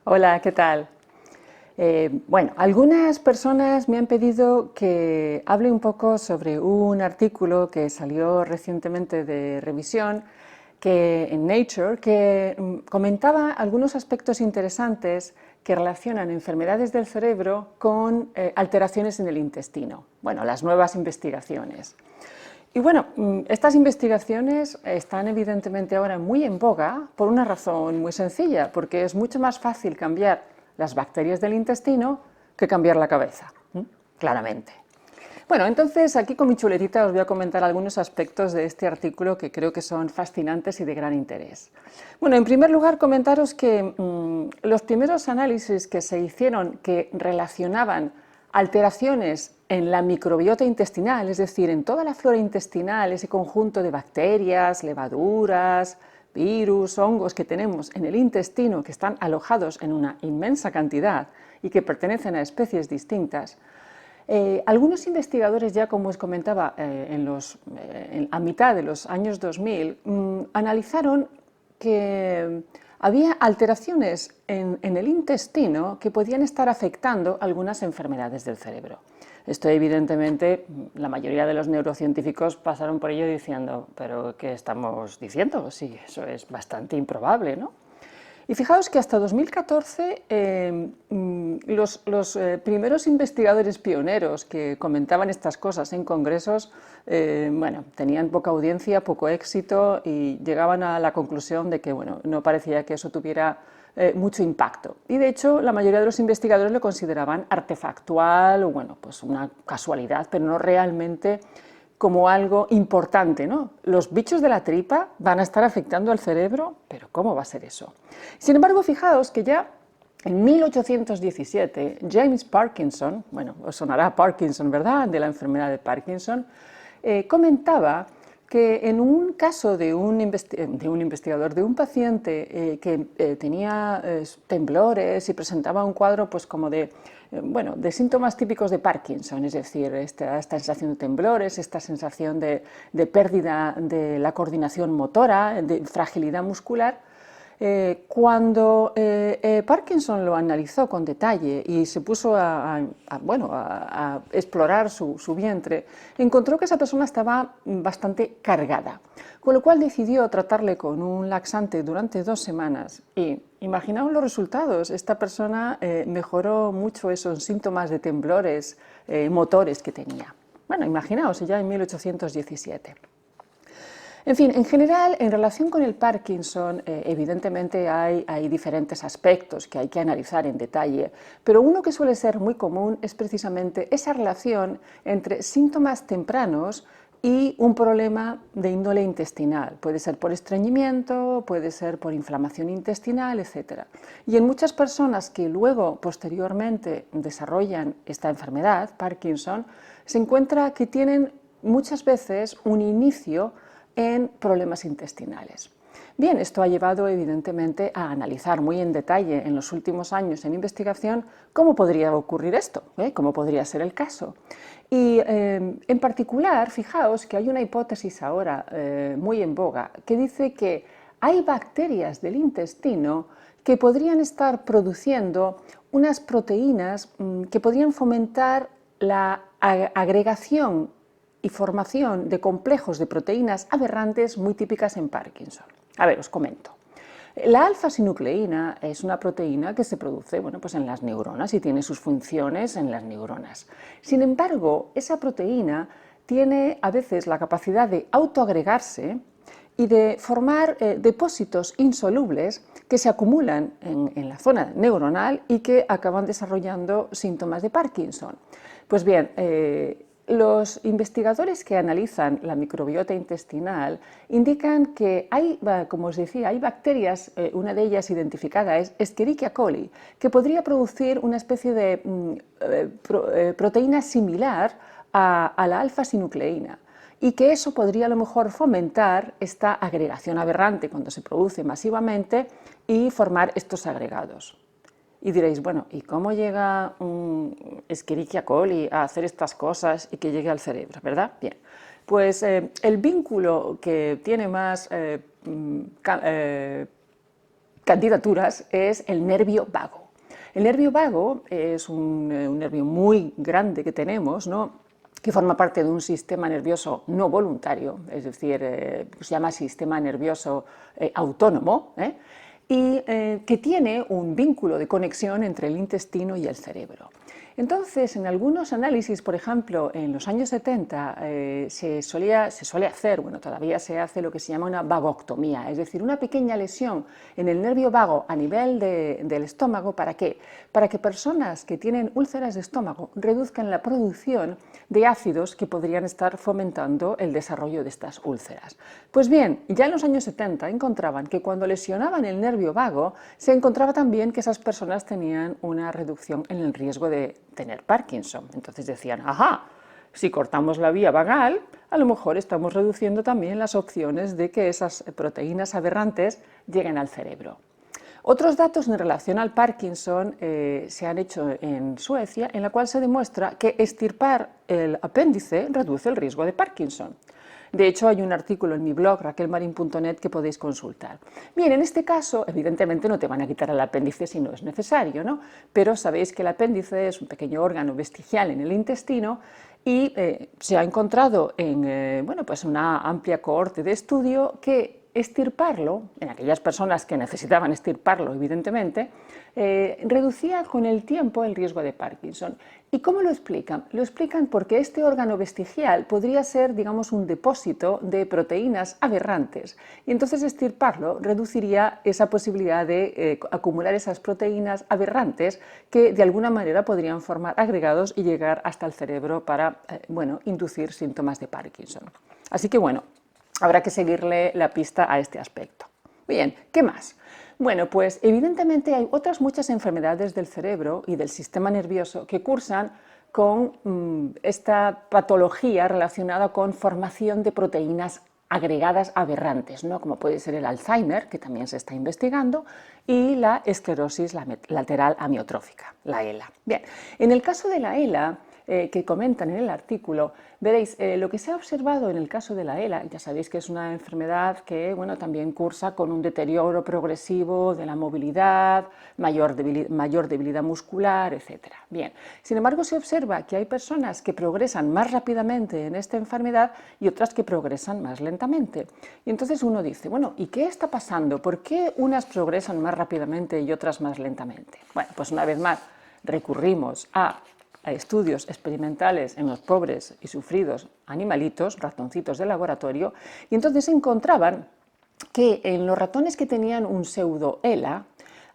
Hola, ¿qué tal? Bueno, algunas personas me han pedido que hable un poco sobre un artículo que salió recientemente de revisión en Nature que comentaba algunos aspectos interesantes que relacionan enfermedades del cerebro con alteraciones en el intestino. Bueno, las nuevas investigaciones. Y bueno, estas investigaciones están evidentemente ahora muy en boga por una razón muy sencilla, porque es mucho más fácil cambiar las bacterias del intestino que cambiar la cabeza, claramente. Bueno, entonces aquí con mi chuletita os voy a comentar algunos aspectos de este artículo que creo que son fascinantes y de gran interés. Bueno, en primer lugar comentaros que los primeros análisis que se hicieron que relacionaban alteraciones en la microbiota intestinal, es decir, en toda la flora intestinal, ese conjunto de bacterias, levaduras, virus, hongos que tenemos en el intestino, que están alojados en una inmensa cantidad y que pertenecen a especies distintas. Algunos investigadores, ya como os comentaba, a mitad de los años 2000, analizaron que había alteraciones en el intestino que podían estar afectando algunas enfermedades del cerebro. Esto, evidentemente, la mayoría de los neurocientíficos pasaron por ello diciendo, ¿pero qué estamos diciendo? Sí, eso es bastante improbable, ¿no? Y fijaos que hasta 2014 los primeros investigadores pioneros que comentaban estas cosas en congresos, bueno, tenían poca audiencia, poco éxito y llegaban a la conclusión de que bueno, no parecía que eso tuviera mucho impacto. Y de hecho la mayoría de los investigadores lo consideraban artefactual o bueno, pues una casualidad, pero no realmente como algo importante, ¿no? Los bichos de la tripa van a estar afectando al cerebro, pero ¿cómo va a ser eso? Sin embargo, fijaos que ya en 1817, James Parkinson, bueno, os sonará Parkinson, ¿verdad?, de la enfermedad de Parkinson, comentaba que en un caso de un investigador, de un paciente que tenía temblores y presentaba un cuadro pues como de, bueno, de síntomas típicos de Parkinson, es decir, esta sensación de temblores, esta sensación de pérdida de la coordinación motora, de fragilidad muscular. Cuando Parkinson lo analizó con detalle y se puso a explorar su vientre, encontró que esa persona estaba bastante cargada, con lo cual decidió tratarle con un laxante durante 2 semanas y imaginaos los resultados. Esta persona mejoró mucho esos síntomas de temblores motores que tenía. Bueno, imaginaos, ya en 1817. En fin, en general, en relación con el Parkinson, evidentemente hay diferentes aspectos que hay que analizar en detalle, pero uno que suele ser muy común es precisamente esa relación entre síntomas tempranos y un problema de índole intestinal. Puede ser por estreñimiento, puede ser por inflamación intestinal, etc. Y en muchas personas que luego, posteriormente, desarrollan esta enfermedad, Parkinson, se encuentra que tienen muchas veces un inicio en problemas intestinales. Bien, esto ha llevado evidentemente a analizar muy en detalle en los últimos años en investigación cómo podría ocurrir esto, cómo podría ser el caso. Y en particular, fijaos que hay una hipótesis ahora muy en boga que dice que hay bacterias del intestino que podrían estar produciendo unas proteínas que podrían fomentar la agregación y formación de complejos de proteínas aberrantes muy típicas en Parkinson. A ver, os comento. La alfa-sinucleína es una proteína que se produce bueno, pues en las neuronas y tiene sus funciones en las neuronas. Sin embargo, esa proteína tiene a veces la capacidad de autoagregarse y de formar depósitos insolubles que se acumulan en la zona neuronal y que acaban desarrollando síntomas de Parkinson. Pues bien, los investigadores que analizan la microbiota intestinal indican que hay, como os decía, hay bacterias, una de ellas identificada es Escherichia coli, que podría producir una especie de proteína similar a la alfa-sinucleína y que eso podría a lo mejor fomentar esta agregación aberrante cuando se produce masivamente y formar estos agregados. Y diréis, bueno, ¿y cómo llega un Escherichia coli a hacer estas cosas y que llegue al cerebro, verdad? Bien, pues el vínculo que tiene más candidaturas es el nervio vago. El nervio vago es un nervio muy grande que tenemos, ¿no?, que forma parte de un sistema nervioso no voluntario, es decir, se llama sistema nervioso autónomo, y que tiene un vínculo de conexión entre el intestino y el cerebro. Entonces, en algunos análisis, por ejemplo, en los años 70 se suele hacer, bueno, todavía se hace lo que se llama una vagoctomía, es decir, una pequeña lesión en el nervio vago a nivel del estómago. ¿Para qué? Para que personas que tienen úlceras de estómago reduzcan la producción de ácidos que podrían estar fomentando el desarrollo de estas úlceras. Pues bien, ya en los años 70 encontraban que cuando lesionaban el nervio vago, se encontraba también que esas personas tenían una reducción en el riesgo de tener Parkinson. Entonces decían, ajá, si cortamos la vía vagal, a lo mejor estamos reduciendo también las opciones de que esas proteínas aberrantes lleguen al cerebro. Otros datos en relación al Parkinson se han hecho en Suecia, en la cual se demuestra que extirpar el apéndice reduce el riesgo de Parkinson. De hecho, hay un artículo en mi blog, raquelmarin.net, que podéis consultar. Bien, en este caso, evidentemente no te van a quitar el apéndice si no es necesario, ¿no? Pero sabéis que el apéndice es un pequeño órgano vestigial en el intestino y se ha encontrado en pues una amplia cohorte de estudio que extirparlo, en aquellas personas que necesitaban extirparlo, evidentemente, reducía con el tiempo el riesgo de Parkinson. ¿Y cómo lo explican? Lo explican porque este órgano vestigial podría ser, digamos, un depósito de proteínas aberrantes, y entonces extirparlo reduciría esa posibilidad de acumular esas proteínas aberrantes que de alguna manera podrían formar agregados y llegar hasta el cerebro para inducir síntomas de Parkinson. Así que bueno, habrá que seguirle la pista a este aspecto. Bien, ¿qué más? Bueno, pues evidentemente hay otras muchas enfermedades del cerebro y del sistema nervioso que cursan con esta patología relacionada con formación de proteínas agregadas aberrantes, ¿no?, como puede ser el Alzheimer, que también se está investigando, y la esclerosis lateral amiotrófica, la ELA. Bien, en el caso de la ELA, que comentan en el artículo, veréis, lo que se ha observado en el caso de la ELA, ya sabéis que es una enfermedad que también cursa con un deterioro progresivo de la movilidad, mayor debilidad muscular, etc. Bien, sin embargo, se observa que hay personas que progresan más rápidamente en esta enfermedad y otras que progresan más lentamente. Y entonces uno dice, bueno, ¿y qué está pasando? ¿Por qué unas progresan más rápidamente y otras más lentamente? Bueno, pues una vez más recurrimos a estudios experimentales en los pobres y sufridos animalitos, ratoncitos de laboratorio, y entonces encontraban que en los ratones que tenían un pseudo-ELA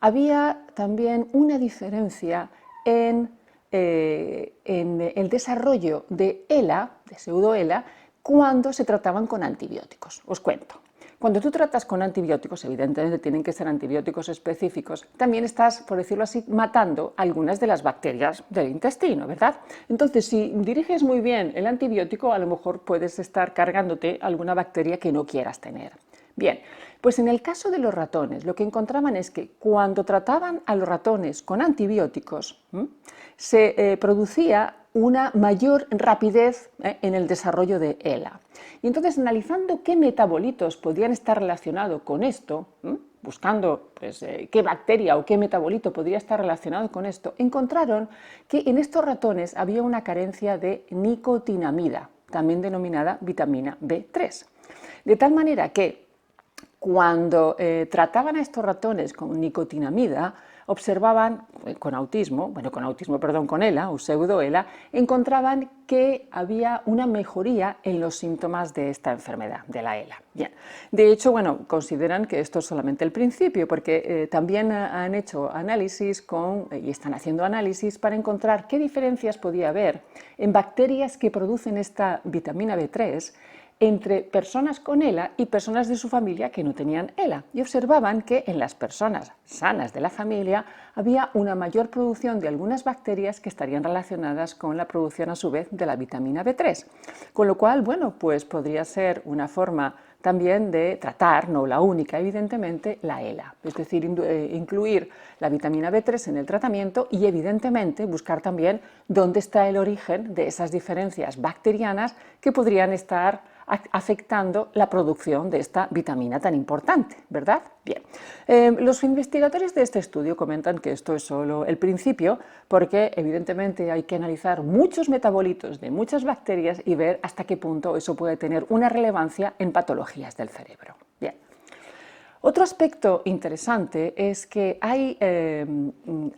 había también una diferencia en el desarrollo de ELA, de pseudo-ELA, cuando se trataban con antibióticos. Os cuento. Cuando tú tratas con antibióticos, evidentemente tienen que ser antibióticos específicos, también estás, por decirlo así, matando algunas de las bacterias del intestino, ¿verdad? Entonces, si diriges muy bien el antibiótico, a lo mejor puedes estar cargándote alguna bacteria que no quieras tener. Bien, pues en el caso de los ratones, lo que encontraban es que cuando trataban a los ratones con antibióticos, se producía una mayor rapidez en el desarrollo de ELA. Y entonces, analizando qué metabolitos podrían estar relacionados con esto, buscando pues, qué bacteria o qué metabolito podría estar relacionado con esto, encontraron que en estos ratones había una carencia de nicotinamida, también denominada vitamina B3. De tal manera que cuando trataban a estos ratones con nicotinamida, observaban con ELA o pseudo-ELA, encontraban que había una mejoría en los síntomas de esta enfermedad, de la ELA. Bien. De hecho, consideran que esto es solamente el principio, porque también han hecho análisis y están haciendo análisis para encontrar qué diferencias podía haber en bacterias que producen esta vitamina B3 entre personas con ELA y personas de su familia que no tenían ELA, y observaban que en las personas sanas de la familia había una mayor producción de algunas bacterias que estarían relacionadas con la producción a su vez de la vitamina B3, con lo cual, pues podría ser una forma también de tratar, no la única evidentemente, la ELA, es decir, incluir la vitamina B3 en el tratamiento y evidentemente buscar también dónde está el origen de esas diferencias bacterianas que podrían estar afectando la producción de esta vitamina tan importante, ¿verdad? Bien, los investigadores de este estudio comentan que esto es solo el principio, porque evidentemente hay que analizar muchos metabolitos de muchas bacterias y ver hasta qué punto eso puede tener una relevancia en patologías del cerebro. Bien. Otro aspecto interesante es que hay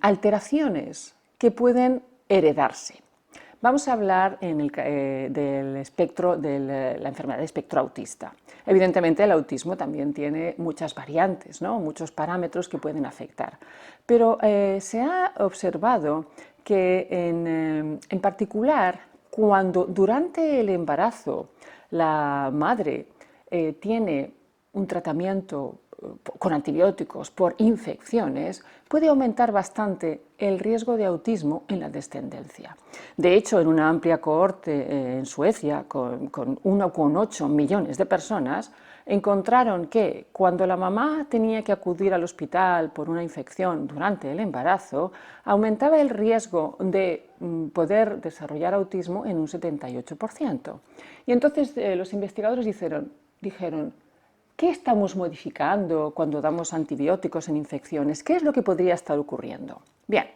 alteraciones que pueden heredarse. Vamos a hablar del espectro de la enfermedad de espectro autista. Evidentemente el autismo también tiene muchas variantes, ¿no? Muchos parámetros que pueden afectar, pero se ha observado que en particular cuando durante el embarazo la madre tiene un tratamiento con antibióticos por infecciones, puede aumentar bastante el riesgo de autismo en la descendencia. De hecho, en una amplia cohorte en Suecia, con 1,8 millones de personas, encontraron que cuando la mamá tenía que acudir al hospital por una infección durante el embarazo, aumentaba el riesgo de poder desarrollar autismo en un 78%. Y entonces los investigadores dijeron, ¿qué estamos modificando cuando damos antibióticos en infecciones? ¿Qué es lo que podría estar ocurriendo? Bien,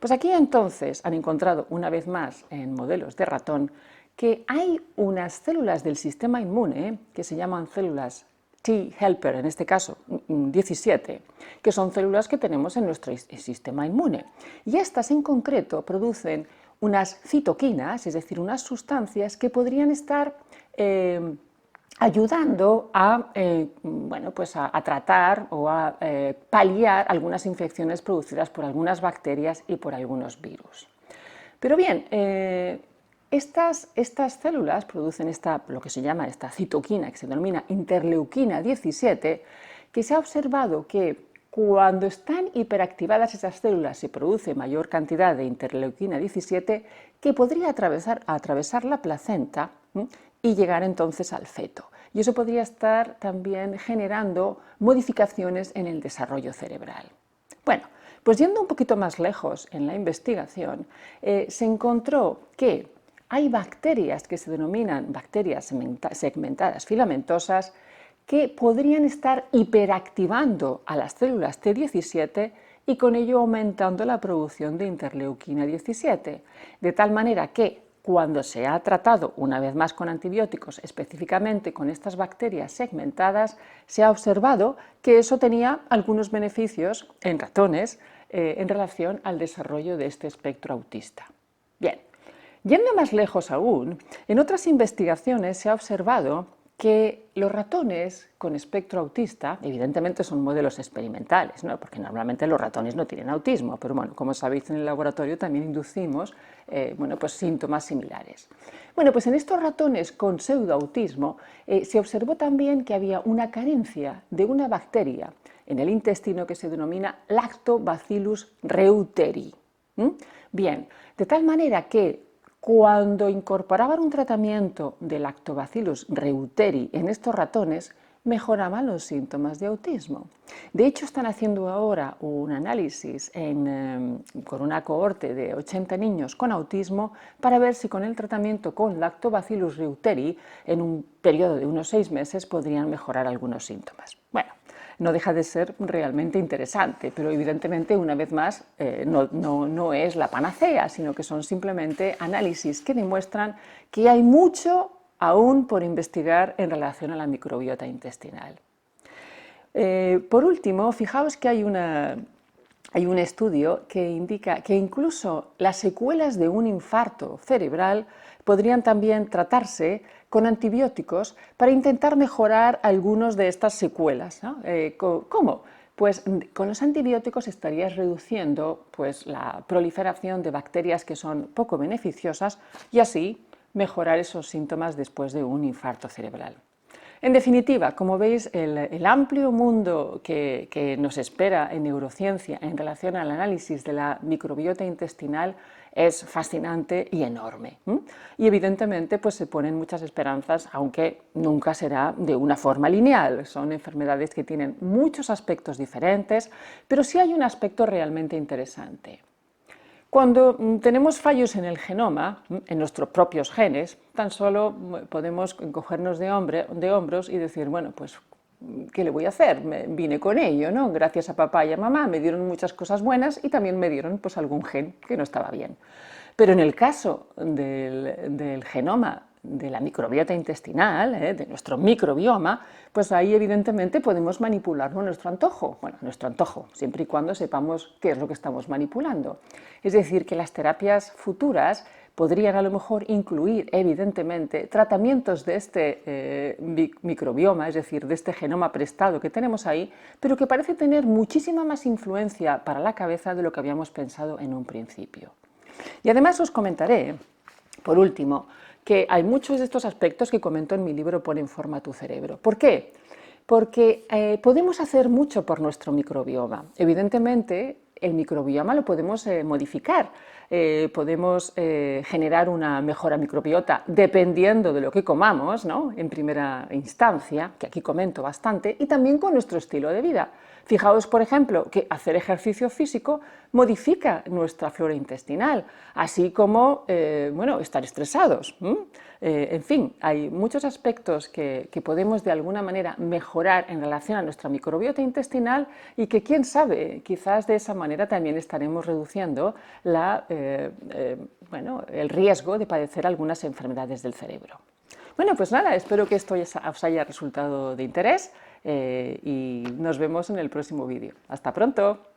pues aquí entonces han encontrado una vez más en modelos de ratón que hay unas células del sistema inmune que se llaman células T helper, en este caso 17, que son células que tenemos en nuestro sistema inmune. Y estas en concreto producen unas citoquinas, es decir, unas sustancias que podrían estar ayudando a, a tratar o a paliar algunas infecciones producidas por algunas bacterias y por algunos virus. Pero bien, estas células producen lo que se llama esta citoquina, que se denomina interleuquina 17, que se ha observado que cuando están hiperactivadas esas células se produce mayor cantidad de interleuquina 17 que podría atravesar la placenta y llegar entonces al feto. Y eso podría estar también generando modificaciones en el desarrollo cerebral. Bueno, pues yendo un poquito más lejos en la investigación, se encontró que hay bacterias que se denominan bacterias segmentadas filamentosas que podrían estar hiperactivando a las células T17 y con ello aumentando la producción de interleuquina 17, de tal manera que cuando se ha tratado una vez más con antibióticos, específicamente con estas bacterias segmentadas, se ha observado que eso tenía algunos beneficios en ratones en relación al desarrollo de este espectro autista. Bien, yendo más lejos aún, en otras investigaciones se ha observado que los ratones con espectro autista, evidentemente son modelos experimentales, ¿no? Porque normalmente los ratones no tienen autismo, pero bueno, como sabéis en el laboratorio también inducimos síntomas similares. Bueno, pues en estos ratones con pseudoautismo se observó también que había una carencia de una bacteria en el intestino que se denomina Lactobacillus reuteri. Bien, de tal manera que cuando incorporaban un tratamiento de Lactobacillus reuteri en estos ratones, mejoraban los síntomas de autismo. De hecho, están haciendo ahora un análisis con una cohorte de 80 niños con autismo para ver si con el tratamiento con Lactobacillus reuteri, en un periodo de unos 6 meses, podrían mejorar algunos síntomas. Bueno, no deja de ser realmente interesante, pero evidentemente, una vez más, no es la panacea, sino que son simplemente análisis que demuestran que hay mucho aún por investigar en relación a la microbiota intestinal. Por último, fijaos que hay un estudio que indica que incluso las secuelas de un infarto cerebral podrían también tratarse con antibióticos para intentar mejorar algunas de estas secuelas, ¿no? ¿Cómo? Pues con los antibióticos estarías reduciendo la proliferación de bacterias que son poco beneficiosas y así mejorar esos síntomas después de un infarto cerebral. En definitiva, como veis, el amplio mundo que nos espera en neurociencia en relación al análisis de la microbiota intestinal es fascinante y enorme. Y evidentemente se ponen muchas esperanzas, aunque nunca será de una forma lineal. Son enfermedades que tienen muchos aspectos diferentes, pero sí hay un aspecto realmente interesante. Cuando tenemos fallos en el genoma, en nuestros propios genes, tan solo podemos encogernos de hombros y decir, bueno, pues, ¿qué le voy a hacer? Vine con ello, ¿no? Gracias a papá y a mamá me dieron muchas cosas buenas y también me dieron pues algún gen que no estaba bien. Pero en el caso del genoma de la microbiota intestinal, de nuestro microbioma, pues ahí evidentemente podemos manipularlo a nuestro antojo. Bueno, a nuestro antojo, siempre y cuando sepamos qué es lo que estamos manipulando. Es decir, que las terapias futuras podrían a lo mejor incluir, evidentemente, tratamientos de este microbioma, es decir, de este genoma prestado que tenemos ahí, pero que parece tener muchísima más influencia para la cabeza de lo que habíamos pensado en un principio. Y además os comentaré, por último, que hay muchos de estos aspectos que comento en mi libro Pon en forma tu cerebro. ¿Por qué? Porque podemos hacer mucho por nuestro microbioma. Evidentemente, el microbioma lo podemos modificar. Podemos generar una mejora microbiota dependiendo de lo que comamos, ¿no? En primera instancia, que aquí comento bastante, y también con nuestro estilo de vida. Fijaos, por ejemplo, que hacer ejercicio físico modifica nuestra flora intestinal, así como bueno, estar estresados. En fin, hay muchos aspectos que podemos de alguna manera mejorar en relación a nuestra microbiota intestinal y que, quién sabe, quizás de esa manera también estaremos reduciendo bueno, el riesgo de padecer algunas enfermedades del cerebro. Bueno, pues nada, espero que esto os haya resultado de interés y nos vemos en el próximo vídeo. ¡Hasta pronto!